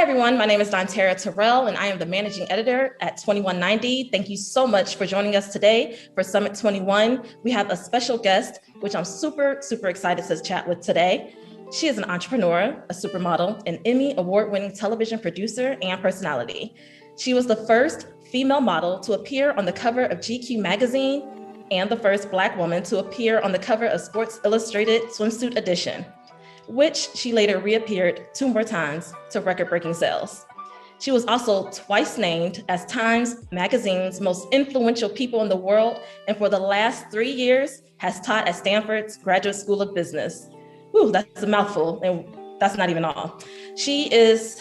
everyone. My name is Dontaira Terrell, and I am the Managing Editor at 2190. Thank you so much for joining us today for Summit 21. We have a special guest, which I'm super excited to chat with today. She is an entrepreneur, a supermodel, an Emmy award-winning television producer, and personality. She was the first female model to appear on the cover of GQ magazine and the first Black woman to appear on the cover of Sports Illustrated Swimsuit Edition, which she later reappeared 2 more times to record-breaking sales. She was also twice named as Times Magazine's most influential people in the world, and for the last 3 years has taught at Stanford's Graduate School of Business. Whew, that's a mouthful, and that's not even all. She is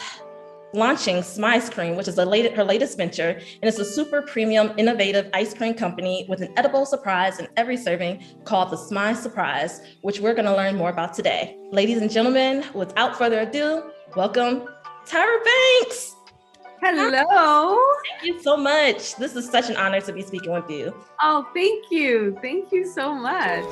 launching Smice Cream, which is her latest venture, and it's a super premium, innovative ice cream company with an edible surprise in every serving called the Smice Surprise, which we're going to learn more about today. Ladies and gentlemen, without further ado, welcome Tyra Banks. Hello. Thank you so much. This is such an honor to be speaking with you. Oh, thank you. Thank you so much.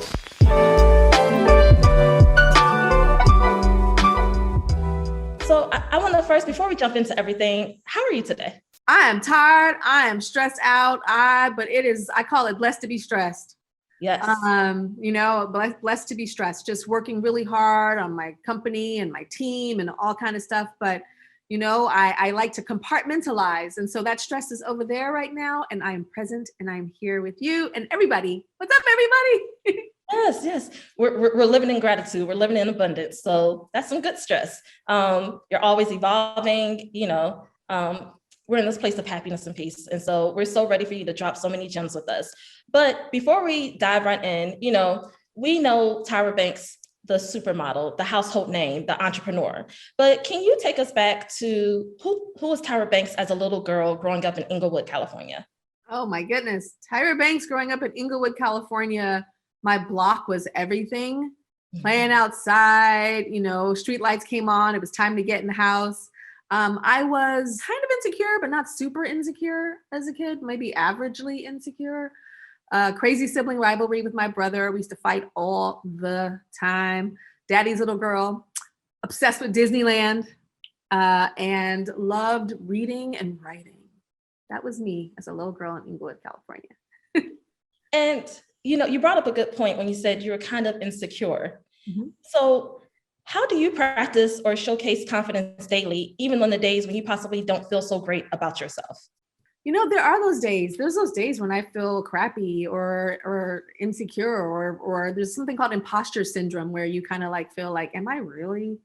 So I want to first, before we jump into everything, how are you today? I am tired. I am stressed out. But I call it blessed to be stressed. Yes. Blessed to be stressed, just working really hard on my company and my team and all kind of stuff. But, I like to compartmentalize. And so that stress is over there right now. And I am present and I'm here with you and everybody. What's up, everybody? Yes. We're living in gratitude. We're living in abundance. So that's some good stress. You're always evolving, we're in this place of happiness and peace. And so we're so ready for you to drop so many gems with us. But before we dive right in, we know Tyra Banks, the supermodel, the household name, the entrepreneur. But can you take us back to who was Tyra Banks as a little girl growing up in Inglewood, California? Oh my goodness. Tyra Banks growing up in Inglewood, California. My block was everything. Playing outside, street lights came on. It was time to get in the house. I was kind of insecure, but not super insecure as a kid, maybe averagely insecure. Crazy sibling rivalry with my brother. We used to fight all the time. Daddy's little girl, obsessed with Disneyland, and loved reading and writing. That was me as a little girl in Inglewood, California. And you brought up a good point when you said you were kind of insecure. Mm-hmm. So how do you practice or showcase confidence daily, even on the days when you possibly don't feel so great about yourself? There are those days. There's those days when I feel crappy or insecure or there's something called imposter syndrome where you kind of feel like, am I really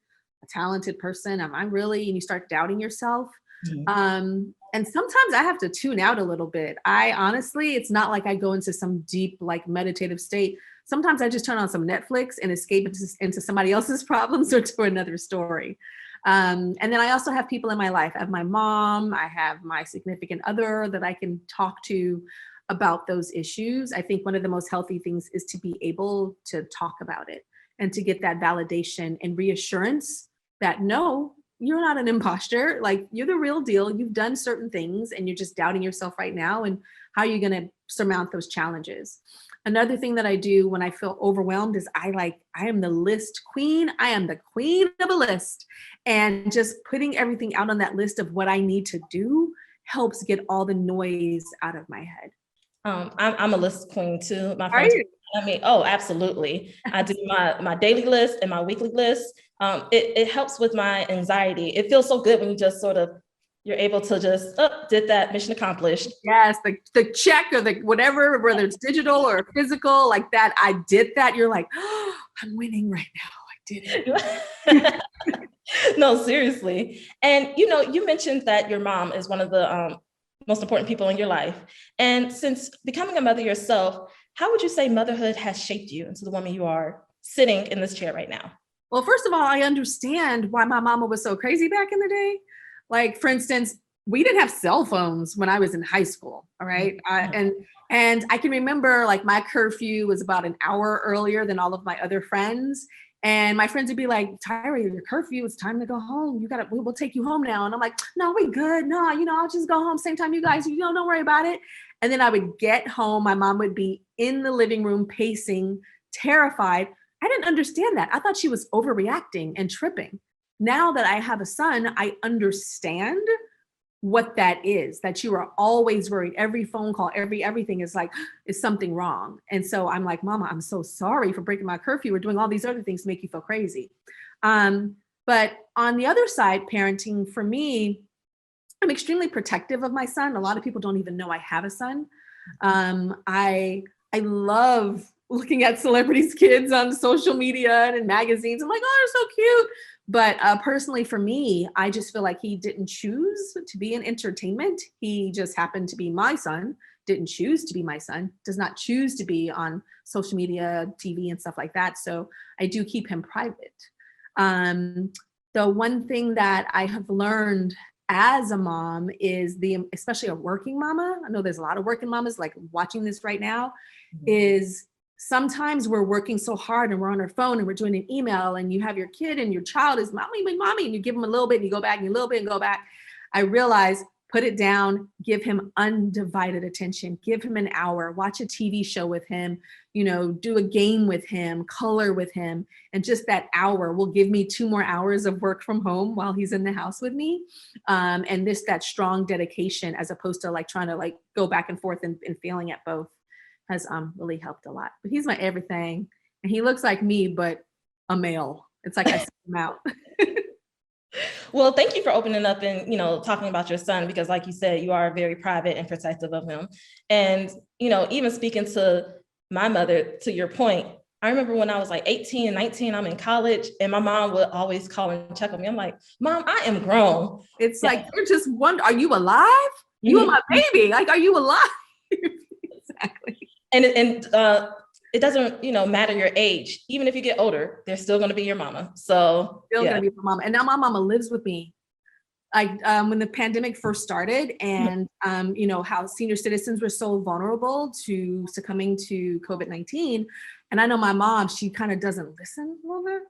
a talented person? Am I really? And you start doubting yourself. Mm-hmm. And sometimes I have to tune out a little bit. It's not like I go into some deep, meditative state. Sometimes I just turn on some Netflix and escape into somebody else's problems or to another story. And then I also have people in my life. I have my mom, I have my significant other that I can talk to about those issues. I think one of the most healthy things is to be able to talk about it and to get that validation and reassurance that no, you're not an imposter. You're the real deal. You've done certain things and you're just doubting yourself right now. And how are you going to surmount those challenges? Another thing that I do when I feel overwhelmed is I am the list queen. I am the queen of a list. And just putting everything out on that list of what I need to do helps get all the noise out of my head. I'm a list queen too. My friends, oh, absolutely. I do my daily list and my weekly list. It helps with my anxiety. It feels so good when you just you're able to just, did that, mission accomplished. Yes, the check or the whatever, whether it's digital or physical, like that, I did that. You're like, oh, I'm winning right now. I did it. No, seriously. And, you mentioned that your mom is one of the most important people in your life. And since becoming a mother yourself, how would you say motherhood has shaped you into the woman you are sitting in this chair right now? Well, first of all, I understand why my mama was so crazy back in the day. For instance, we didn't have cell phones when I was in high school. All right. And I can remember my curfew was about an hour earlier than all of my other friends. And my friends would be like, Tyra, your curfew, it's time to go home. We'll take you home now. And I'm like, no, we good. No, I'll just go home same time you guys, don't worry about it. And then I would get home. My mom would be in the living room pacing, terrified. I didn't understand that. I thought she was overreacting and tripping. Now that I have a son, I understand what that is, that you are always worried. Every phone call, everything is like, is something wrong? And so I'm like, Mama, I'm so sorry for breaking my curfew or doing all these other things to make you feel crazy. But on the other side, parenting for me, I'm extremely protective of my son. A lot of people don't even know I have a son. I love looking at celebrities' kids on social media and in magazines. I'm like, oh, they're so cute. But personally, for me, I just feel like he didn't choose to be in entertainment. He just happened to be my son, didn't choose to be my son, does not choose to be on social media, TV, and stuff like that. So I do keep him private. The one thing that I have learned as a mom is especially a working mama, I know there's a lot of working mamas like watching this right now, is sometimes we're working so hard and we're on our phone and we're doing an email and you have your kid and your child is mommy, and you give them a little bit and you go back and a little bit and go back. I realize, put it down, give him undivided attention, give him an hour, watch a TV show with him, do a game with him, color with him. And just that hour will give me 2 more hours of work from home while he's in the house with me. And that strong dedication, as opposed to like trying to like go back and forth and failing at both, has really helped a lot. But he's my everything. And he looks like me, but a male. It's like I set him out. Well, thank you for opening up and, talking about your son, because like you said, you are very private and protective of him. And, even speaking to my mother, to your point, I remember when I was like 18 and 19, I'm in college and my mom would always call and check on me. I'm like, Mom, I am grown. It's like, you're just wondering, are you alive? You are my baby. Like, are you alive? Exactly. And it doesn't, matter your age. Even if you get older, they're still going to be your mama. So still going to be my mama. And now my mama lives with me. Like when the pandemic first started and, how senior citizens were so vulnerable to succumbing to COVID-19. And I know my mom, she kind of doesn't listen a little bit.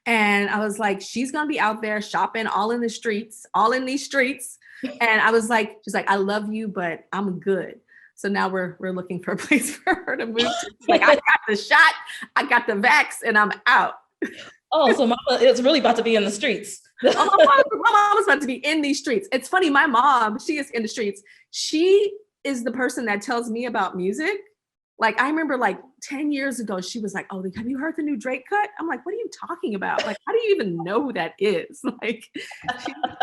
And I was like, she's going to be out there shopping all in these streets. And I was like, she's like, I love you, but I'm good. So now we're looking for a place for her to move to. Like, I got the shot, I got the vax, and I'm out. Oh, so Mama is really about to be in the streets. My mom is about to be in these streets. It's funny, my mom, she is in the streets. She is the person that tells me about music. Like, I remember like 10 years ago, she was like, oh, have you heard the new Drake cut? I'm like, what are you talking about? Like, how do you even know who that is? Like,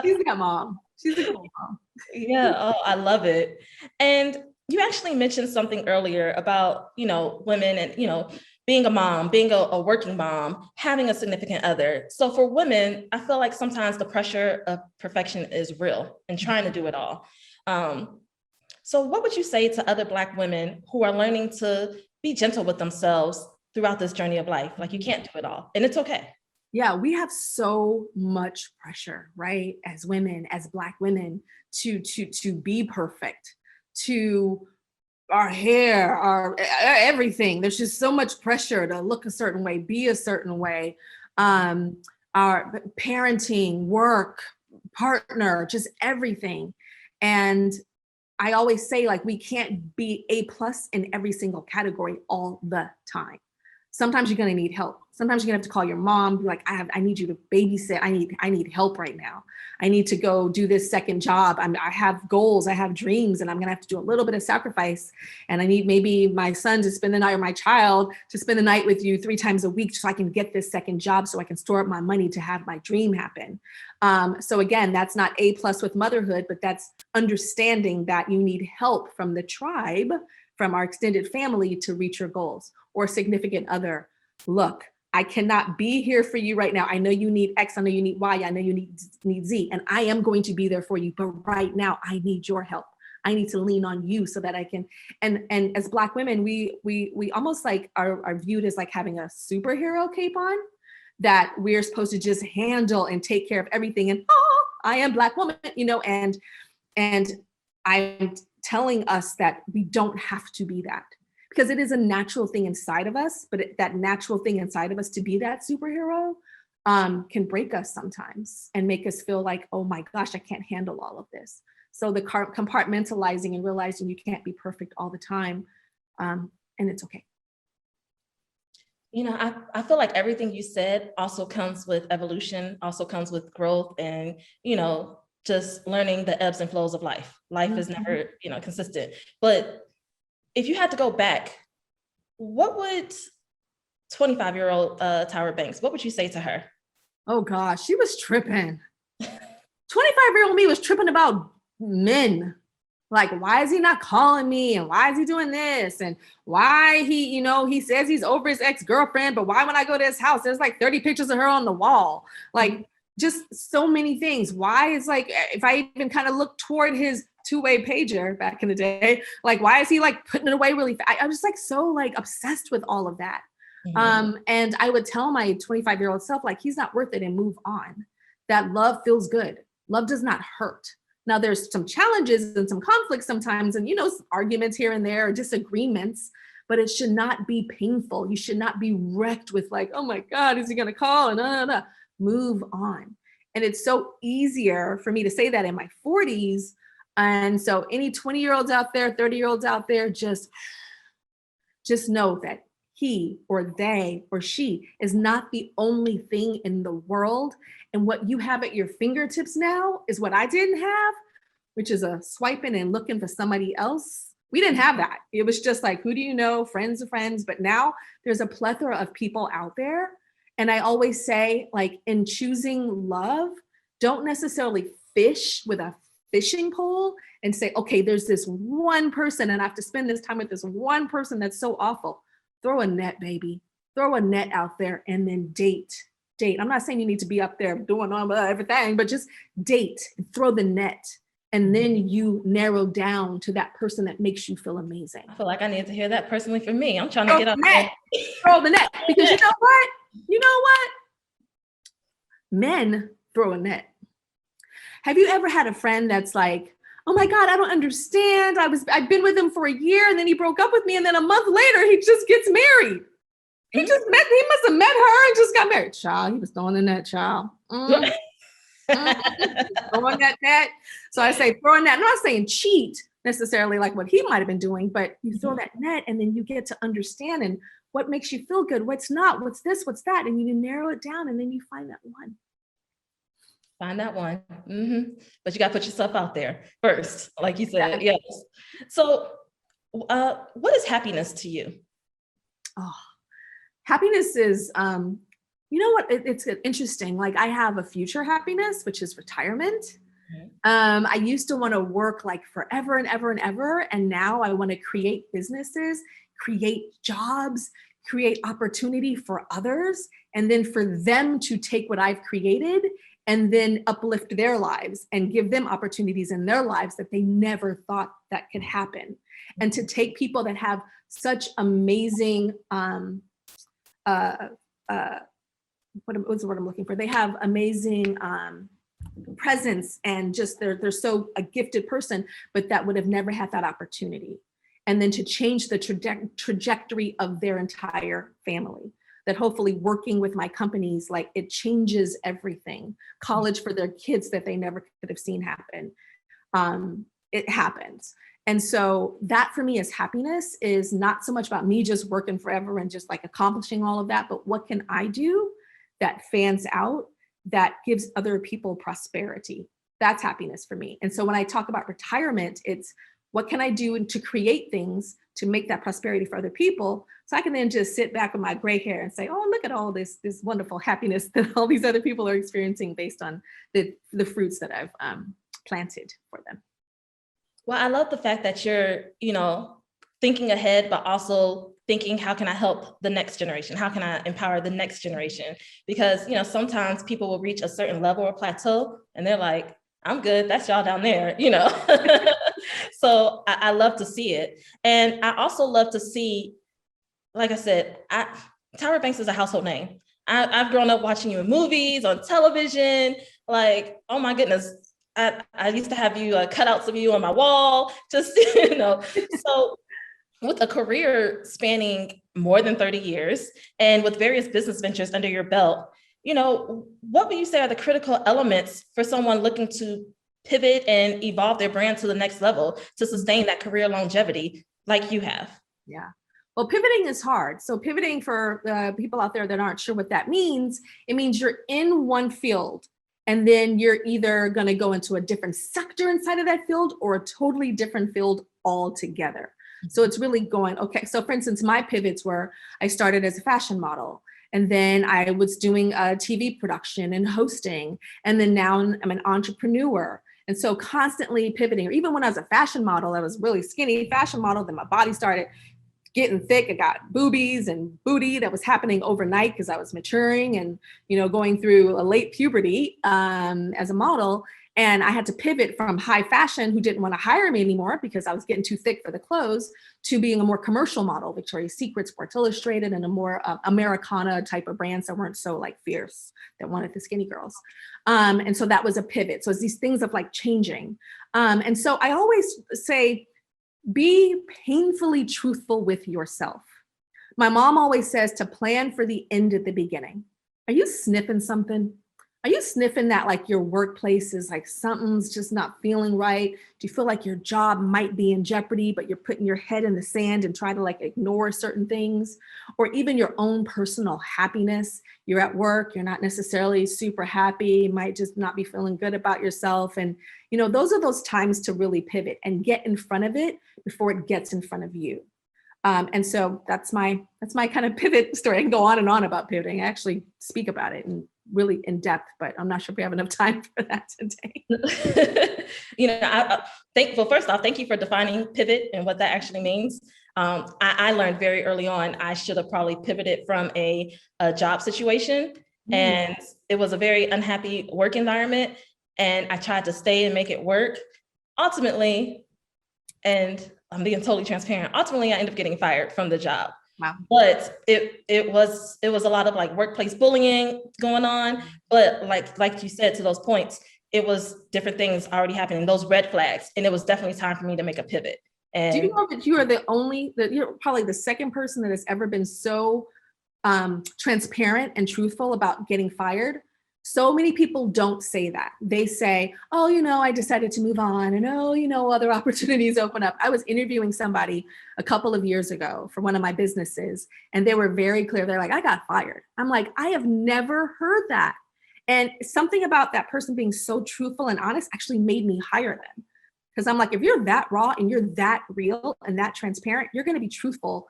she's that mom. She's a cool mom. Yeah, oh, I love it. And you actually mentioned something earlier about, women and, being a mom, being a working mom, having a significant other. So for women, I feel like sometimes the pressure of perfection is real and trying to do it all. So what would you say to other Black women who are learning to be gentle with themselves throughout this journey of life? Like, you can't do it all, and it's okay. Yeah, we have so much pressure, right? As women, as Black women, to be perfect, to our hair, our everything. There's just so much pressure to look a certain way, be a certain way. Our parenting, work, partner, just everything. And I always say, like, we can't be A+ in every single category all the time. Sometimes you're going to need help. Sometimes you're going to have to call your mom, be like, I need you to babysit. I need help right now. I need to go do this second job. I have goals, I have dreams, and I'm going to have to do a little bit of sacrifice. And I need maybe my son to spend the night, or my child to spend the night with you 3 times a week so I can get this second job, so I can store up my money to have my dream happen. So again, that's not A+ with motherhood, but that's understanding that you need help from the tribe, from our extended family, to reach your goals. Or significant other. Look, I cannot be here for you right now. I know you need X, I know you need Y, I know you need Z, and I am going to be there for you. But right now, I need your help. I need to lean on you so that I can. And as Black women, we almost like are viewed as like having a superhero cape on, that we're supposed to just handle and take care of everything. And I am Black woman, and I'm telling us that we don't have to be that. Because it is a natural thing inside of us, but that natural thing inside of us to be that superhero can break us sometimes and make us feel like, oh my gosh, I can't handle all of this. So the compartmentalizing and realizing you can't be perfect all the time, and it's okay. I feel like everything you said also comes with evolution, also comes with growth and, just learning the ebbs and flows of life. Life is never, consistent. But if you had to go back, what would 25-year-old Tyra Banks, what would you say to her? Oh gosh, she was tripping. 25-year-old me was tripping about men. Like, why is he not calling me? And why is he doing this? And why he says he's over his ex-girlfriend, but why when I go to his house, there's like 30 pictures of her on the wall? Like, just so many things. Why is like, if I even kind of look toward his two-way pager back in the day, like, why is he like putting it away really fast? I was like so like obsessed with all of that. And I would tell my 25-year-old self, like, he's not worth it and move on. That love feels good. Love does not hurt. Now there's some challenges and some conflicts sometimes and, arguments here and there, or disagreements, but it should not be painful. You should not be wrecked with like, oh my God, is he going to call? And move on. And it's so easier for me to say that in my 40s. And so any 20-year-olds out there, 30-year-olds out there, just know that he or they or she is not the only thing in the world. And what you have at your fingertips now is what I didn't have, which is a swiping and looking for somebody else. We didn't have that. It was just like, who do you know? Friends of friends. But now there's a plethora of people out there. And I always say, like, in choosing love, don't necessarily fish with a fishing pole and say, okay, there's this one person and I have to spend this time with this one person that's so awful. Throw a net, baby. Throw a net out there and then date. I'm not saying you need to be up there doing all everything, but just date, throw the net. And then you narrow down to that person that makes you feel amazing. I feel like I need to hear that personally for me. I'm trying to get up there. Throw the net. Because you know what? Men throw a net. Have you ever had a friend that's like, oh my God, I don't understand. I've been with him for a year and then he broke up with me. And then a month later, he just gets married. He must have met her and just got married. Child, he was throwing the net, child. Throwing that net. So I say throwing that. I'm not saying cheat necessarily like what he might have been doing, but you throw that net and then you get to understand and what makes you feel good, what's not, what's this, what's that. And you narrow it down and then you find that one. Find that one. But you got to put yourself out there first, like you said. Yes. So what is happiness to you? Oh, happiness is, you know what? It's interesting. Like, I have a future happiness, which is retirement. I used to want to work like forever and ever and ever. And now I want to create businesses, create jobs, create opportunity for others, and then for them to take what I've created and then uplift their lives and give them opportunities in their lives that they never thought that could happen. And to take people that have such amazing, what's the word I'm looking for? They have amazing presence and just they're so a gifted person, but that would have never had that opportunity. And then to change the trajectory of their entire family. That hopefully working with my companies, like, it changes everything. College for their kids that they never could have seen happen. It happens. And so that for me is happiness, is not so much about me just working forever and just like accomplishing all of that, but what can I do that fans out, that gives other people prosperity? That's happiness for me. And so when I talk about retirement, it's what can I do to create things to make that prosperity for other people, so I can then just sit back with my gray hair and say, oh, look at all this wonderful happiness that all these other people are experiencing based on the fruits that I've planted for them. Well, I love the fact that you're, thinking ahead, but also thinking, how can I help the next generation? How can I empower the next generation? Because, sometimes people will reach a certain level or plateau and they're like, I'm good. That's y'all down there, So I love to see it. And I also love to see, like I said, Tyra Banks is a household name. I've grown up watching you in movies, on television, like, oh my goodness. I used to have you cutouts of you on my wall, just, So with a career spanning more than 30 years and with various business ventures under your belt, what would you say are the critical elements for someone looking to pivot and evolve their brand to the next level to sustain that career longevity like you have? Yeah. Well, pivoting is hard. So pivoting, for people out there that aren't sure what that means, it means you're in one field and then you're either going to go into a different sector inside of that field or a totally different field altogether. So it's really going, okay. So for instance, my pivots were, I started as a fashion model, and then I was doing a TV production and hosting. And then now I'm an entrepreneur. And so constantly pivoting. Or even when I was a fashion model, I was really skinny fashion model, then my body started getting thick. I got boobies and booty that was happening overnight because I was maturing and, going through a late puberty as a model. And I had to pivot from high fashion, who didn't want to hire me anymore because I was getting too thick for the clothes, to being a more commercial model, Victoria's Secret, Sports Illustrated, and a more Americana type of brands that weren't so like fierce, that wanted the skinny girls. And so that was a pivot. So it's these things of like changing. And so I always say, be painfully truthful with yourself. My mom always says to plan for the end at the beginning. Are you sniffing something? Are you sniffing that like your workplace is like something's just not feeling right? Do you feel like your job might be in jeopardy, but you're putting your head in the sand and try to like ignore certain things? Or even your own personal happiness. You're at work, you're not necessarily super happy, you might just not be feeling good about yourself. And those are those times to really pivot and get in front of it before it gets in front of you. And so that's my kind of pivot story. I can go on and on about pivoting. I actually speak about it and really in depth, but I'm not sure if we have enough time for that today. First off, thank you for defining pivot and what that actually means. I learned very early on, I should have probably pivoted from a job situation, and it was a very unhappy work environment. And I tried to stay and make it work. Ultimately, and I'm being totally transparent, I ended up getting fired from the job. Wow. But it was a lot of like workplace bullying going on. But like you said, to those points, it was different things already happening, those red flags. And it was definitely time for me to make a pivot. And do you know that you are you're probably the second person that has ever been so transparent and truthful about getting fired? So many people don't say that. They say, oh, I decided to move on, and other opportunities open up. I was interviewing somebody a couple of years ago for one of my businesses, and they were very clear. They're like, I got fired. I'm like, I have never heard that. And something about that person being so truthful and honest actually made me hire them. Because I'm like, if you're that raw and you're that real and that transparent, you're going to be truthful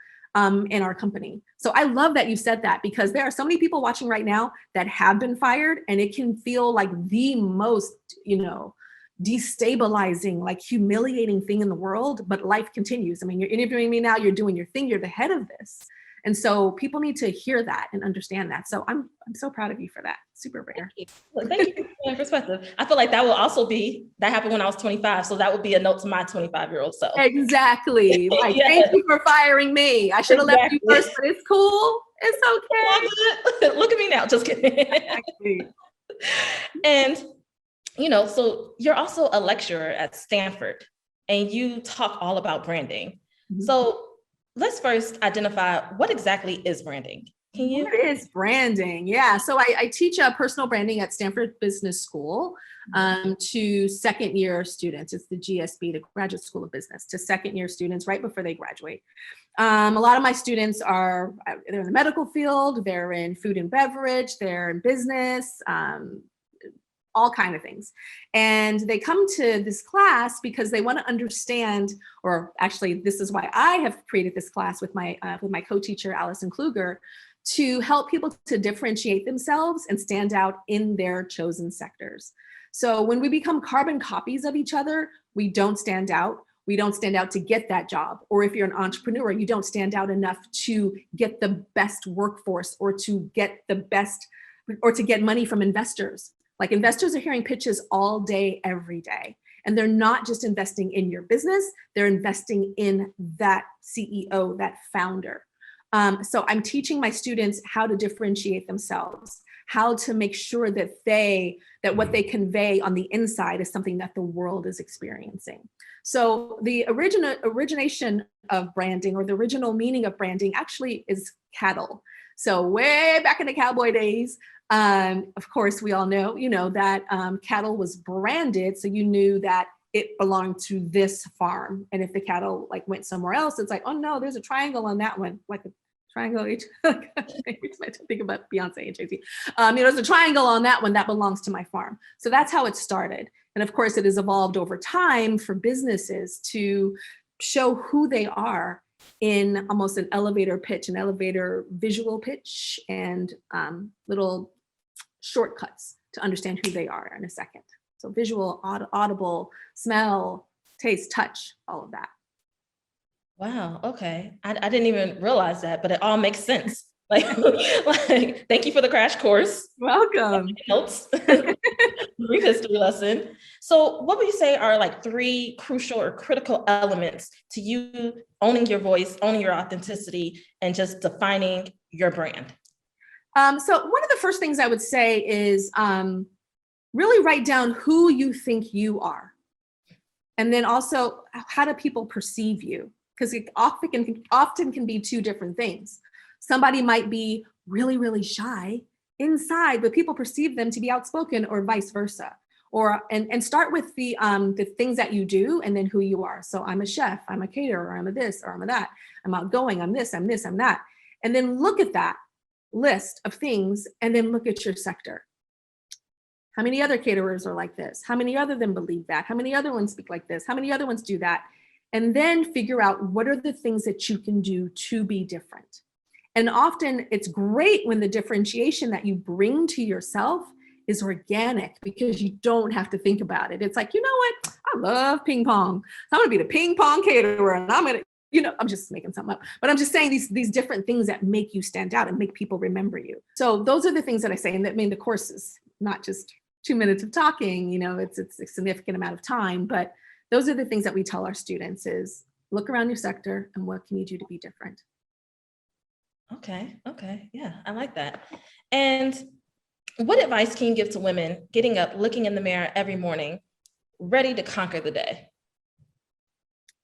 in our company. So I love that you said that, because there are so many people watching right now that have been fired, and it can feel like the most, destabilizing, like humiliating thing in the world, but life continues. I mean, you're interviewing me now, you're doing your thing, you're the head of this. And so people need to hear that and understand that. So I'm so proud of you for that. Super rare. Thank you for that perspective. I feel like that will also that happened when I was 25. So that would be a note to my 25-year-old self. Exactly. Like, yes. Thank you for firing me. I should have left you first, but it's cool. It's okay. Look at me now. Just kidding. Exactly. And, so you're also a lecturer at Stanford, and you talk all about branding. Mm-hmm. So let's first identify what exactly is branding. What is branding? Yeah. So I teach personal branding at Stanford Business School to second year students. It's the GSB, the Graduate School of Business, to second year students right before they graduate. A lot of my students they're in the medical field, they're in food and beverage, they're in business, all kind of things. And they come to this class because they want to understand, or actually this is why I have created this class with my co-teacher, Allison Kluger, to help people to differentiate themselves and stand out in their chosen sectors. So when we become carbon copies of each other, we don't stand out. We don't stand out to get that job. Or if you're an entrepreneur, you don't stand out enough to get the best workforce or to get money from investors. Like, investors are hearing pitches all day, every day. And they're not just investing in your business, they're investing in that CEO, that founder. So I'm teaching my students how to differentiate themselves, how to make sure that what they convey on the inside is something that the world is experiencing. So the origination of branding, or the original meaning of branding, actually is cattle. So way back in the cowboy days, of course, we all know, that cattle was branded. So you knew that it belonged to this farm. And if the cattle like went somewhere else, it's like, oh no, there's a triangle on that one, like a triangle. I think about Beyonce and Jay-Z. There's a triangle on that one that belongs to my farm. So that's how it started. And of course, it has evolved over time for businesses to show who they are in almost an elevator pitch, an elevator visual pitch, and little shortcuts to understand who they are in a second. So visual, audible, smell, taste, touch, all of that. Wow. Okay. I didn't even realize that, but it all makes sense. Like, thank you for the crash course. Welcome. Notes. Brief history lesson. So what would you say are like 3 crucial or critical elements to you owning your voice, owning your authenticity, and just defining your brand? So one of the first things I would say is really write down who you think you are. And then also, how do people perceive you? Because it often can be 2 different things. Somebody might be really, really shy inside, but people perceive them to be outspoken, or vice versa. And start with the things that you do and then who you are. So I'm a chef, I'm a caterer, I'm a this, or I'm a that. I'm outgoing, I'm this, I'm that. And then look at that list of things and then look at your sector. How many other caterers are like this? How many other of them believe that? How many other ones speak like this? How many other ones do that? And then figure out what are the things that you can do to be different. And often it's great when the differentiation that you bring to yourself is organic, because you don't have to think about it. It's like, you know what? I love ping pong. So I'm gonna be the ping pong caterer, and I'm gonna, I'm just making something up, but I'm just saying these different things that make you stand out and make people remember you. So those are the things that I say. And that, I mean, the course is not just 2 minutes of talking, it's a significant amount of time, but those are the things that we tell our students is look around your sector and what can you do to be different? Okay. Yeah, I like that. And what advice can you give to women getting up, looking in the mirror every morning, ready to conquer the day?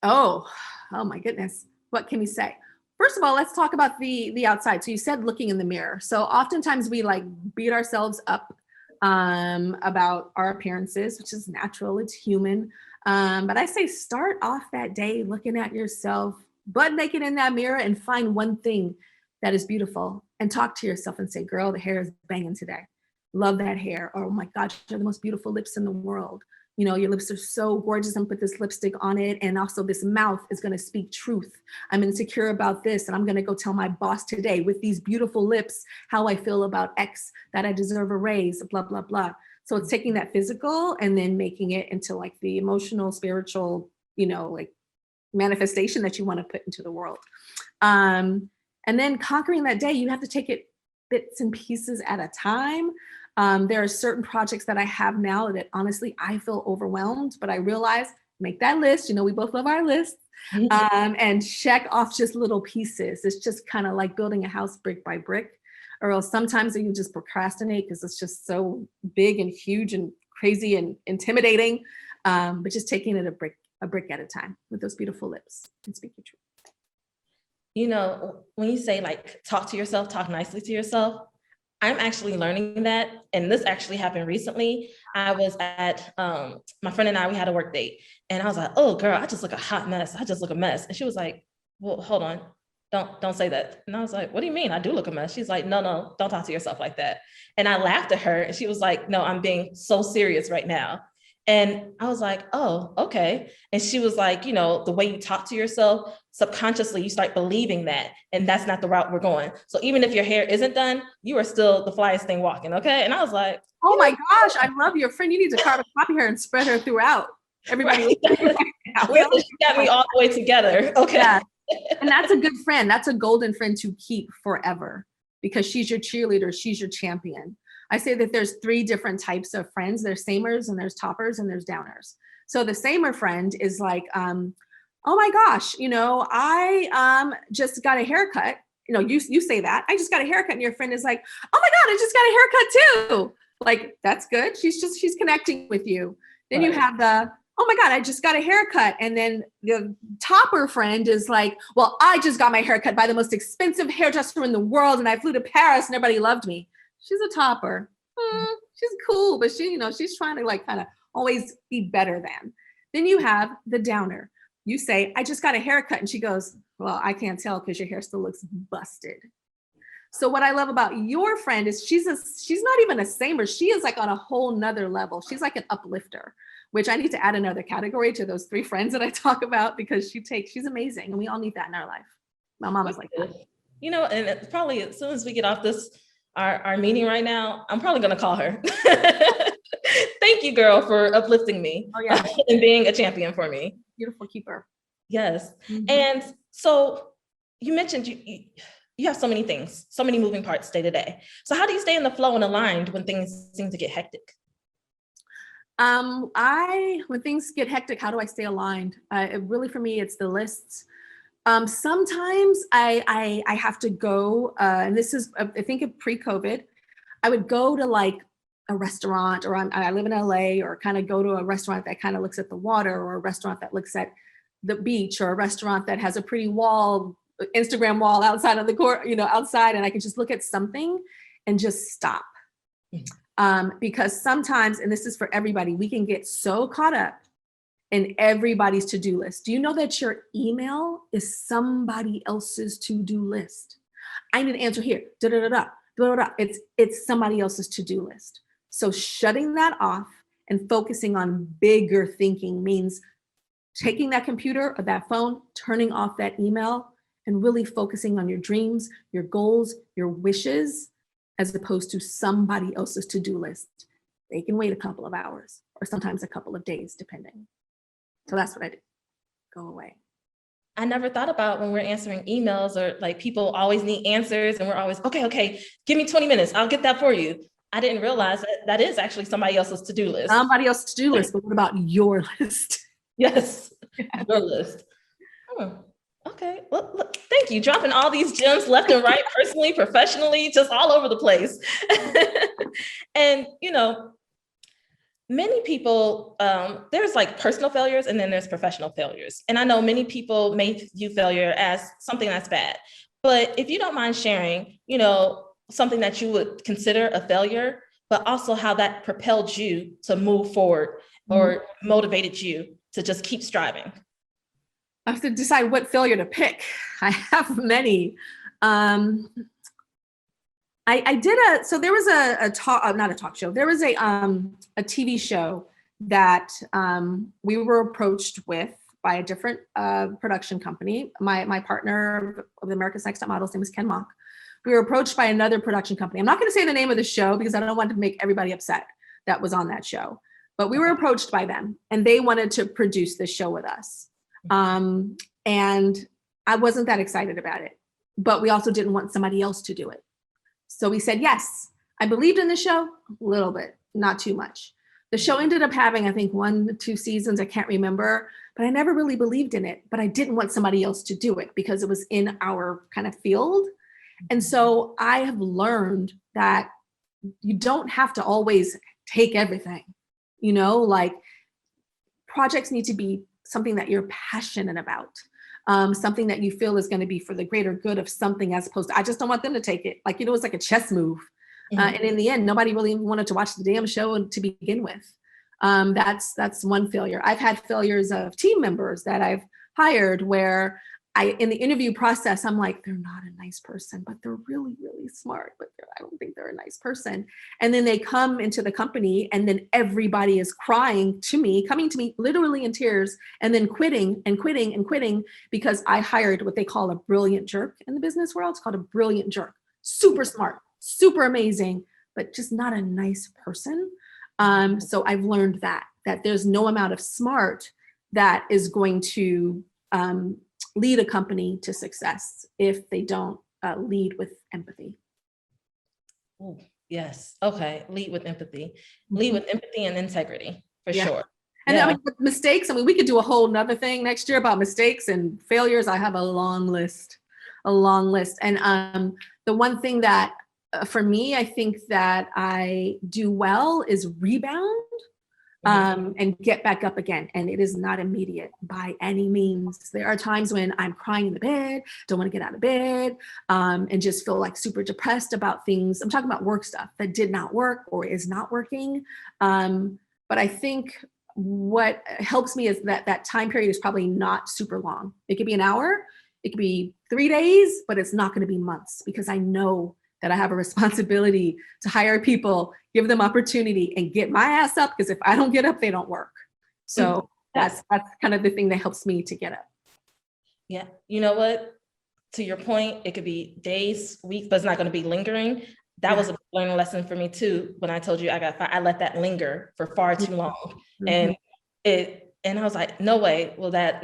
Oh my goodness. What can we say? First of all, let's talk about the outside. So you said looking in the mirror. So oftentimes we like beat ourselves up about our appearances, which is natural, it's human. But I say start off that day looking at yourself butt naked in that mirror and find one thing that is beautiful and talk to yourself and say, girl, the hair is banging today. Love that hair. Oh my gosh, you have the most beautiful lips in the world. Your lips are so gorgeous, and put this lipstick on it. And also this mouth is going to speak truth. I'm insecure about this, and I'm going to go tell my boss today with these beautiful lips how I feel about X, that I deserve a raise, blah, blah, blah. So it's taking that physical and then making it into like the emotional, spiritual, like manifestation that you want to put into the world. And then conquering that day, you have to take it bits and pieces at a time. There are certain projects that I have now that honestly, I feel overwhelmed, but I realize make that list. We both love our lists, and check off just little pieces. It's just kind of like building a house brick by brick, or else sometimes you just procrastinate because it's just so big and huge and crazy and intimidating. But just taking it a brick at a time with those beautiful lips and speak your truth. When you say like, talk to yourself, talk nicely to yourself, I'm actually learning that. And this actually happened recently. I was at, my friend and I, we had a work date, and I was like, oh girl, I just look a hot mess. I just look a mess. And she was like, well, hold on. Don't say that. And I was like, what do you mean? I do look a mess. She's like, no, don't talk to yourself like that. And I laughed at her, and she was like, no, I'm being so serious right now. And I was like, oh, okay. And she was like, the way you talk to yourself, subconsciously, you start believing that. And that's not the route we're going. So even if your hair isn't done, you are still the flyest thing walking. Okay. And I was like, oh my gosh, I love your friend. You need to carve a copy her and spread her throughout. Everybody. Right. She got me all the way together. Okay. Yeah. And that's a good friend. That's a golden friend to keep forever, because she's your cheerleader. She's your champion. I say that there's 3 different types of friends. There's samers, and there's toppers, and there's downers. So the samer friend is like, oh my gosh, I just got a haircut. You say that, I just got a haircut, and your friend is like, oh my God, I just got a haircut too. Like, that's good. She's connecting with you. Then right. You have the, oh my God, I just got a haircut. And then the topper friend is like, well, I just got my haircut by the most expensive hairdresser in the world, and I flew to Paris and everybody loved me. She's a topper. She's cool, but she's trying to like kind of always be better than. Then you have the downer. You say, I just got a haircut. And she goes, well, I can't tell because your hair still looks busted. So what I love about your friend is she's not even a samer. She is like on a whole nother level. She's like an uplifter, which I need to add another category to those 3 friends that I talk about, because she's amazing. And we all need that in our life. My mom is like that. You know, and it's probably as soon as we get off this, our meeting right now, I'm probably going to call her. Thank you, girl, for uplifting me. Oh, yeah. And being a champion for me. Beautiful keeper. Yes. Mm-hmm. And so you mentioned you have so many things, so many moving parts day to day. So how do you stay in the flow and aligned when things seem to get hectic? When things get hectic, how do I stay aligned? Really, for me, it's the lists. Sometimes I have to go, and this is, I think of pre-COVID, I would go to like a restaurant, or I live in LA, or kind of go to a restaurant that kind of looks at the water, or a restaurant that looks at the beach, or a restaurant that has a pretty wall, Instagram wall outside of the court, outside, and I can just look at something and just stop. Because sometimes, and this is for everybody, we can get so caught up in everybody's to-do list. Do you know that your email is somebody else's to-do list? I need an answer here. It's somebody else's to-do list. So shutting that off and focusing on bigger thinking means taking that computer or that phone, turning off that email, and really focusing on your dreams, your goals, your wishes, as opposed to somebody else's to-do list. They can wait a couple of hours or sometimes a couple of days, depending. So that's what I do. Go away. I never thought about when we're answering emails, or like people always need answers and we're always, okay, give me 20 minutes. I'll get that for you. I didn't realize that is actually somebody else's to-do list. Somebody else's to-do list, but what about your list? Yes, your list. Okay, well, look, thank you. Dropping all these gems left and right, personally, professionally, just all over the place. And, many people, there's like personal failures and then there's professional failures. And I know many people may view failure as something that's bad. But if you don't mind sharing, something that you would consider a failure, but also how that propelled you to move forward or motivated you to just keep striving. I have to decide what failure to pick. I have many. So there was not a talk show. There was a TV show that we were approached with by a different production company. My partner of the America's Next Top Model, his name is Ken Mock. We were approached by another production company. I'm not going to say the name of the show because I don't want to make everybody upset that was on that show. But we were approached by them and they wanted to produce this show with us. And I wasn't that excited about it, but we also didn't want somebody else to do it. So we said, yes. I believed in the show a little bit, not too much. The show ended up having, I think, 1 to 2 seasons. I can't remember, but I never really believed in it, but I didn't want somebody else to do it because it was in our kind of field. And so I have learned that you don't have to always take everything, like projects need to be something that you're passionate about, something that you feel is going to be for the greater good of something, as opposed to, I just don't want them to take it. Like, it's like a chess move. And in the end, nobody really wanted to watch the damn show to begin with. That's one failure. I've had failures of team members that I've hired where in the interview process, I'm like, they're not a nice person, but they're really, really smart, but I don't think they're a nice person. And then they come into the company and then everybody is coming to me literally in tears, and then quitting because I hired what they call a brilliant jerk in the business world. It's called a brilliant jerk. Super smart, super amazing, but just not a nice person. So I've learned that there's no amount of smart that is going to lead a company to success if they don't lead with empathy. Ooh, yes. Okay. Lead with empathy. Lead with empathy and integrity, for sure. And I mean, with mistakes, we could do a whole nother thing next year about mistakes and failures. I have a long list. And the one thing that for me, I think that I do well is rebound. And get back up again. And it is not immediate by any means. There are times when I'm crying in the bed, don't want to get out of bed, and just feel like super depressed about things. I'm talking about work stuff that did not work or is not working. But I think what helps me is that time period is probably not super long. It could be an hour, it could be 3 days, but it's not going to be months, because I know that I have a responsibility to hire people, give them opportunity, and get my ass up, because if I don't get up, they don't work. So that's kind of the thing that helps me to get up. Yeah. You know what? To your point, it could be days, weeks, but it's not going to be lingering. That was a learning lesson for me too. When I told you I let that linger for far too long. And I was like, no way will that,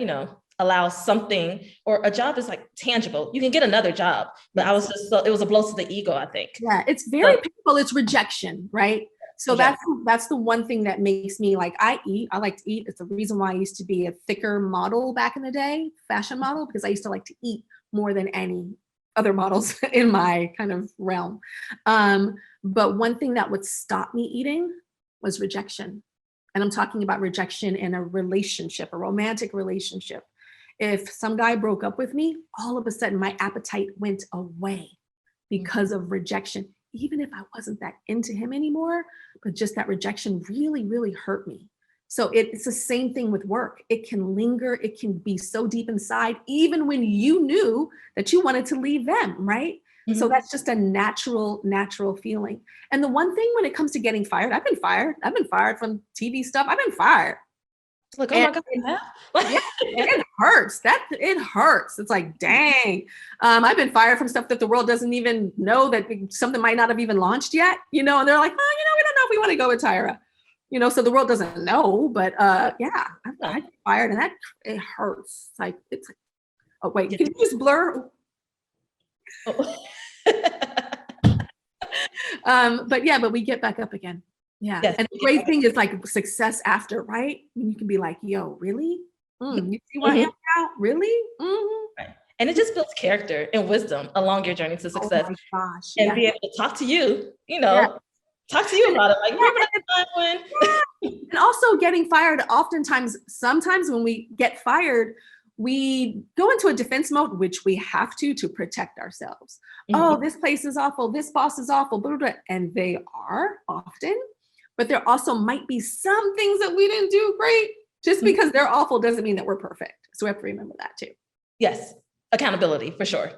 allow something, or a job is like tangible. You can get another job, but I was just, it was a blow to the ego, I think. Yeah, it's very painful. It's rejection, right? So that's the one thing that makes me like, I like to eat. It's the reason why I used to be a thicker model back in the day, fashion model, because I used to like to eat more than any other models in my kind of realm. But one thing that would stop me eating was rejection. And I'm talking about rejection in a relationship, a romantic relationship. If some guy broke up with me, all of a sudden my appetite went away because of rejection, even if I wasn't that into him anymore, but just that rejection really, really hurt me. So it's the same thing with work. It can linger. It can be so deep inside, even when you knew that you wanted to leave them, right? So that's just a natural feeling. And the one thing when it comes to getting fired, I've been fired from TV stuff. I've been fired. Like, oh my God. Yeah, it hurts. It hurts. It's like, dang. I've been fired from stuff that the world doesn't even know, that something might not have even launched yet, and they're like, oh, we don't know if we want to go with Tyra. So the world doesn't know, but I get fired, and it hurts. It's like, oh wait, can you just blur? But we get back up again. Yeah. Yes. And the great thing is like success after, right? You can be like, yo, really? You see what I am now? Really? Right. And it just builds character and wisdom along your journey to success. Oh my gosh. And be able to talk to you, talk to you about it. Like, remember that time when? And also getting fired, sometimes when we get fired, we go into a defense mode, which we have to protect ourselves. Oh, this place is awful. This boss is awful. Blah, blah, blah. And they are often, but there also might be some things that we didn't do great. Just because they're awful doesn't mean that we're perfect. So we have to remember that too. Yes. Accountability for sure.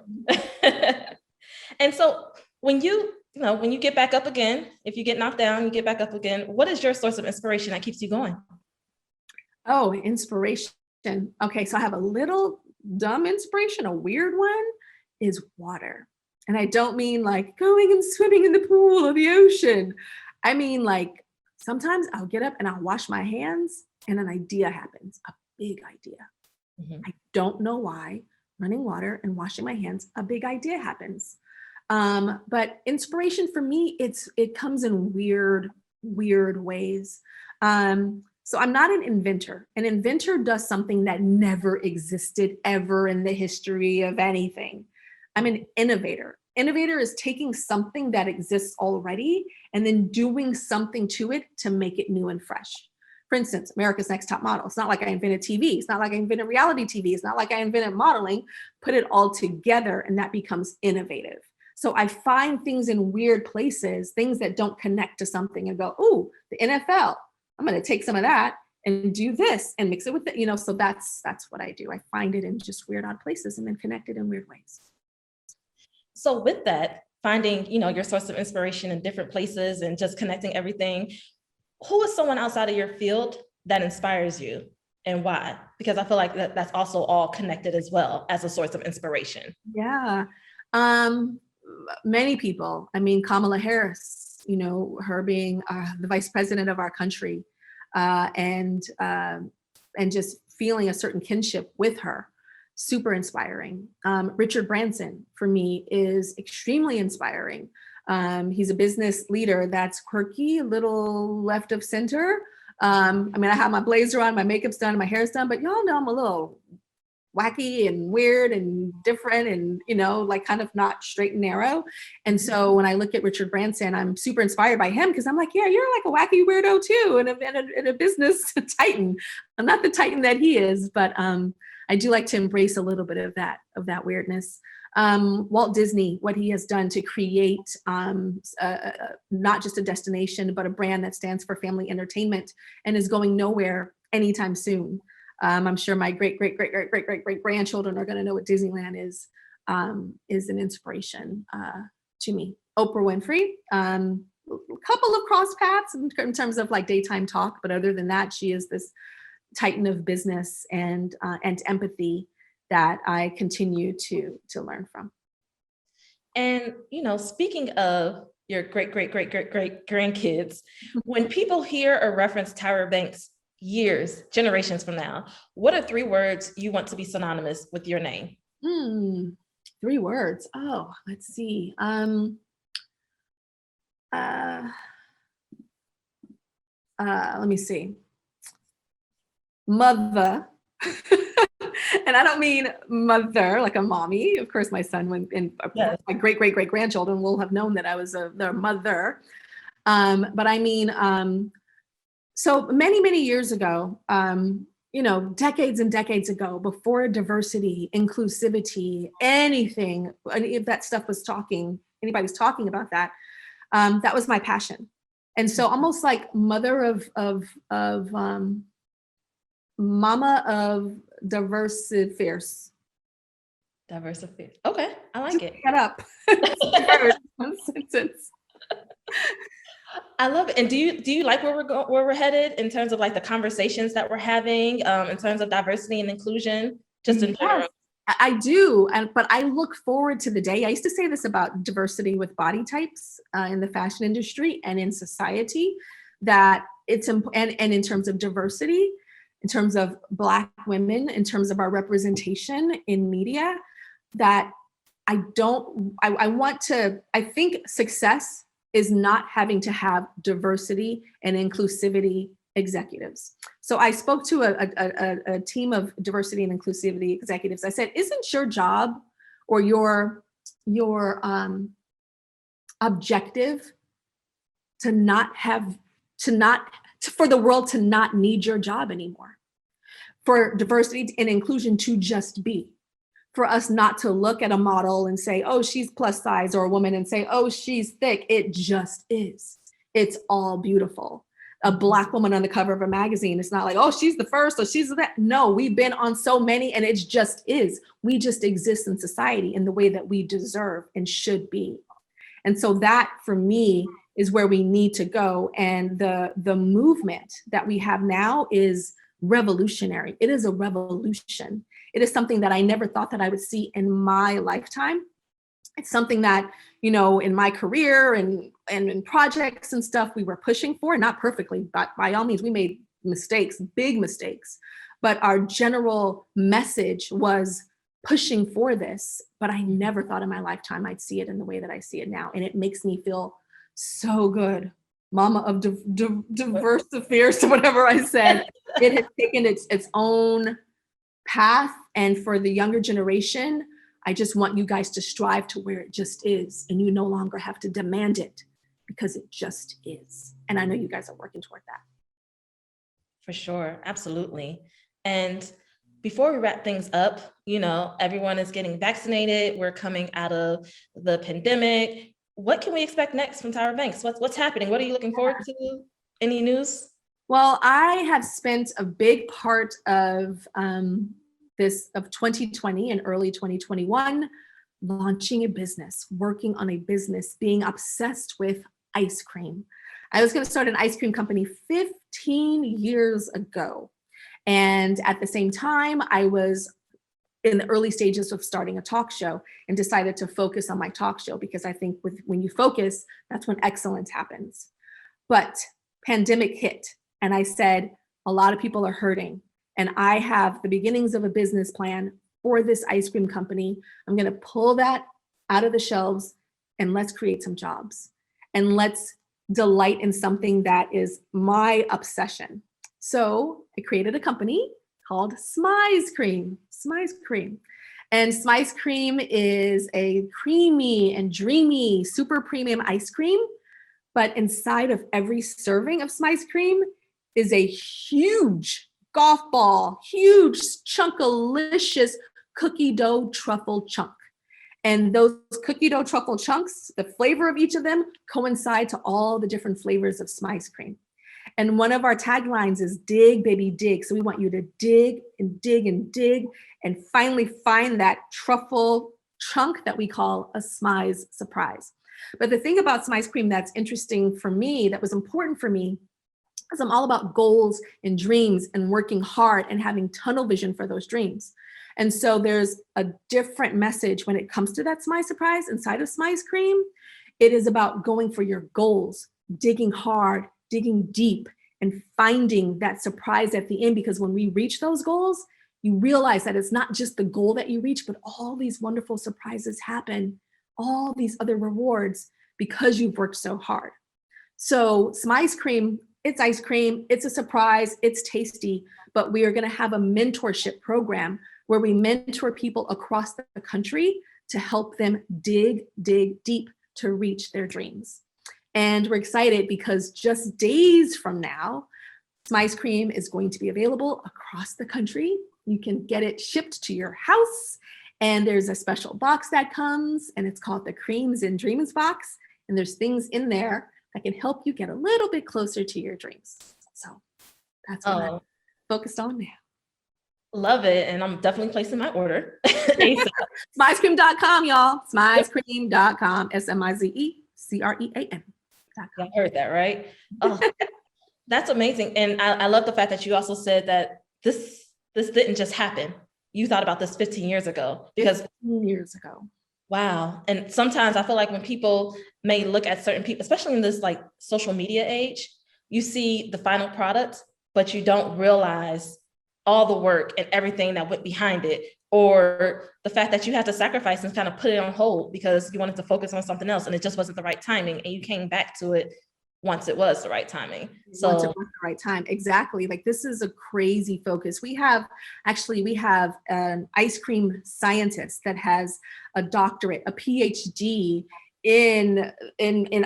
And so when you get back up again, if you get knocked down, you get back up again, what is your source of inspiration that keeps you going? Oh, inspiration. Okay, so I have a little dumb inspiration, a weird one is water. And I don't mean like going and swimming in the pool or the ocean. I mean, like, sometimes I'll get up and I'll wash my hands and an idea happens, a big idea. I don't know why. Running water and washing my hands, a big idea happens. But inspiration for me, it comes in weird ways. So I'm not an inventor. An inventor does something that never existed ever in the history of anything. I'm an innovator. Innovator is taking something that exists already and then doing something to it to make it new and fresh. For instance, America's Next Top Model. It's not like I invented TV. It's not like I invented reality TV. It's not like I invented modeling. Put it all together and that becomes innovative. So I find things in weird places, things that don't connect to something, and go, oh, the NFL. I'm going to take some of that and do this and mix it with it. So that's what I do. I find it in just weird, odd places and then connect it in weird ways. So with that, finding, your source of inspiration in different places and just connecting everything, who is someone outside of your field that inspires you and why? Because I feel like that's also all connected as well as a source of inspiration. Yeah. Many people. I mean, Kamala Harris, her being the vice president of our country, and just feeling a certain kinship with her, super inspiring. Richard Branson, for me, is extremely inspiring. He's a business leader that's quirky, a little left of center. I have my blazer on, my makeup's done, my hair's done, but y'all know I'm a little wacky and weird and different and, like kind of not straight and narrow. And so when I look at Richard Branson, I'm super inspired by him because I'm like, yeah, you're like a wacky weirdo too, and a business titan. I'm not the titan that he is, but I do like to embrace a little bit of that weirdness. Walt Disney, what he has done to create not just a destination, but a brand that stands for family entertainment and is going nowhere anytime soon. I'm sure my great grandchildren are going to know what Disneyland is an inspiration to me. Oprah Winfrey, a couple of cross paths in terms of like daytime talk, but other than that, she is this titan of business and empathy that I continue to learn from. And, speaking of your great grandkids, when people hear or reference Tyra Banks years, generations from now, what are 3 words you want to be synonymous with your name? 3 words. Oh, let's see. Let me see. Mother. And I don't mean mother like a mommy. Of course, my son Yes. my great grandchildren will have known that I was their mother. But I mean, so many years ago, decades and decades ago, before diversity, inclusivity, any of that stuff anybody was talking about that, that was my passion. And so almost like mother of mama of diverse affairs. Diverse affairs. Okay, I like Just it. Get up. One sentence. I love it. And do you like where we're headed in terms of like the conversations that we're having in terms of diversity and inclusion, just in general? I do, but I look forward to the day. I used to say this about diversity with body types in the fashion industry and in society, that it's and in terms of diversity, in terms of Black women, in terms of our representation in media, that I think success is not having to have diversity and inclusivity executives. So I spoke to a team of diversity and inclusivity executives. I said, isn't your job or your objective for the world to not need your job anymore, for diversity and inclusion to just be, for us not to look at a model and say, oh, she's plus size, or a woman and say, oh, she's thick. It just is. It's all beautiful. A Black woman on the cover of a magazine, it's not like, oh, she's the first or she's that. No, we've been on so many, and it just is. We just exist in society in the way that we deserve and should be. And so that, for me, is where we need to go. And the movement that we have now is revolutionary. It is a revolution. It is something that I never thought that I would see in my lifetime. It's something that, in my career and in projects and stuff, we were pushing for, not perfectly, but by all means, we made mistakes, big mistakes. But our general message was pushing for this. But I never thought in my lifetime I'd see it in the way that I see it now. And it makes me feel so good. Mama of diverse affairs, whatever I said. It has taken its own path. And for the younger generation, I just want you guys to strive to where it just is. And you no longer have to demand it, because it just is. And I know you guys are working toward that. For sure. Absolutely. And before we wrap things up, everyone is getting vaccinated. We're coming out of the pandemic. What can we expect next from Tyra Banks? What's happening? What are you looking forward to? Any news? Well, I have spent a big part of 2020 and early 2021 launching a business, working on a business, being obsessed with ice cream. I was going to start an ice cream company 15 years ago. And at the same time, I was in the early stages of starting a talk show and decided to focus on my talk show, because I think when you focus, that's when excellence happens. But pandemic hit, and I said, a lot of people are hurting. And I have the beginnings of a business plan for this ice cream company. I'm going to pull that out of the shelves, and let's create some jobs. And let's delight in something that is my obsession. So I created a company called Smize Cream. And Smize Cream is a creamy and dreamy, super premium ice cream. But inside of every serving of Smize Cream is a huge golf ball, huge chunkalicious cookie dough truffle chunk. And those cookie dough truffle chunks, the flavor of each of them coincide to all the different flavors of Smice cream. And one of our taglines is dig, baby, dig. So we want you to dig and dig and dig and finally find that truffle chunk that we call a Smize surprise. But the thing about Smize cream that's interesting for me, that was important for me, is I'm all about goals and dreams and working hard and having tunnel vision for those dreams. And so there's a different message when it comes to that Smize surprise inside of Smize cream. It is about going for your goals, digging hard, digging deep, and finding that surprise at the end, because when we reach those goals, you realize that it's not just the goal that you reach, but all these wonderful surprises happen, all these other rewards because you've worked so hard. So Smize cream, it's ice cream, it's a surprise, it's tasty, but we are going to have a mentorship program where we mentor people across the country to help them dig deep to reach their dreams. And we're excited because just days from now, Smize cream is going to be available across the country. You can get it shipped to your house, and there's a special box that comes, and it's called the Creams and Dreams box. And there's things in there that can help you get a little bit closer to your dreams. So that's what I'm focused on now. Love it. And I'm definitely placing my order. Smizecream.com, y'all. Smizecream.com. SMIZECREAM. I heard that, right? Oh, that's amazing. And I love the fact that you also said that this didn't just happen. You thought about this 15 years ago. Because 15 years ago. Wow. And sometimes I feel like when people may look at certain people, especially in this like social media age, you see the final product, but you don't realize all the work and everything that went behind it, or the fact that you had to sacrifice and kind of put it on hold because you wanted to focus on something else and it just wasn't the right timing, and you came back to it once it was the right timing. So once it was the right time. Exactly. Like, this is a crazy focus. We have an ice cream scientist that has a doctorate, a PhD in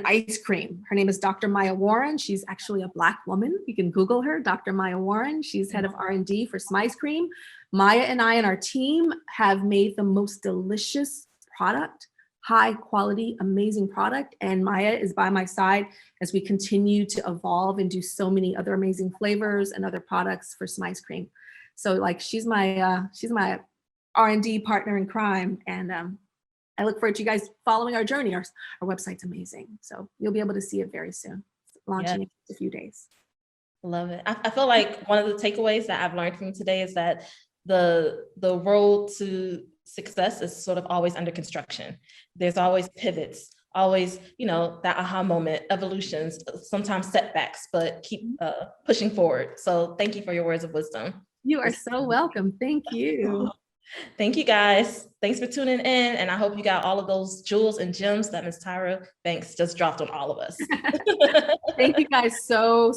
ice cream. Her name is Dr. Maya Warren. She's actually a Black woman. You can Google her, Dr. Maya Warren. She's head of R&D for Smize cream. Maya and I and our team have made the most delicious product, high quality, amazing product. And Maya is by my side as we continue to evolve and do so many other amazing flavors and other products for Smize cream. So like, she's my R&D partner in crime. And I look forward to you guys following our journey. Our website's amazing. So you'll be able to see it very soon. It's launching in a few days. Love it. I feel like one of the takeaways that I've learned from today is that the road to success is sort of always under construction. There's always pivots, always, that aha moment, evolutions, sometimes setbacks, but keep pushing forward. So thank you for your words of wisdom. You are so welcome. Thank you. Thank you guys. Thanks for tuning in. And I hope you got all of those jewels and gems that Ms. Tyra Banks just dropped on all of us. Thank you guys so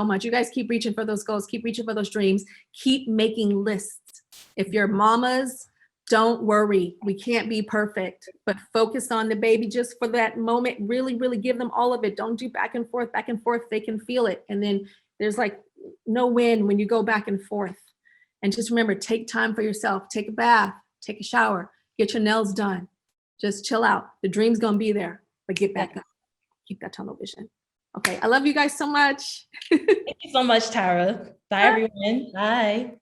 much. You guys keep reaching for those goals, keep reaching for those dreams, keep making lists. If you're mamas, don't worry. We can't be perfect, but focus on the baby just for that moment. Really, really give them all of it. Don't do back and forth. They can feel it. And then there's like no win when you go back and forth. And just remember, take time for yourself. Take a bath, take a shower, get your nails done. Just chill out. The dream's gonna be there, but get back up. Keep that tunnel vision. Okay, I love you guys so much. Thank you so much, Tyra. Bye, everyone. Bye.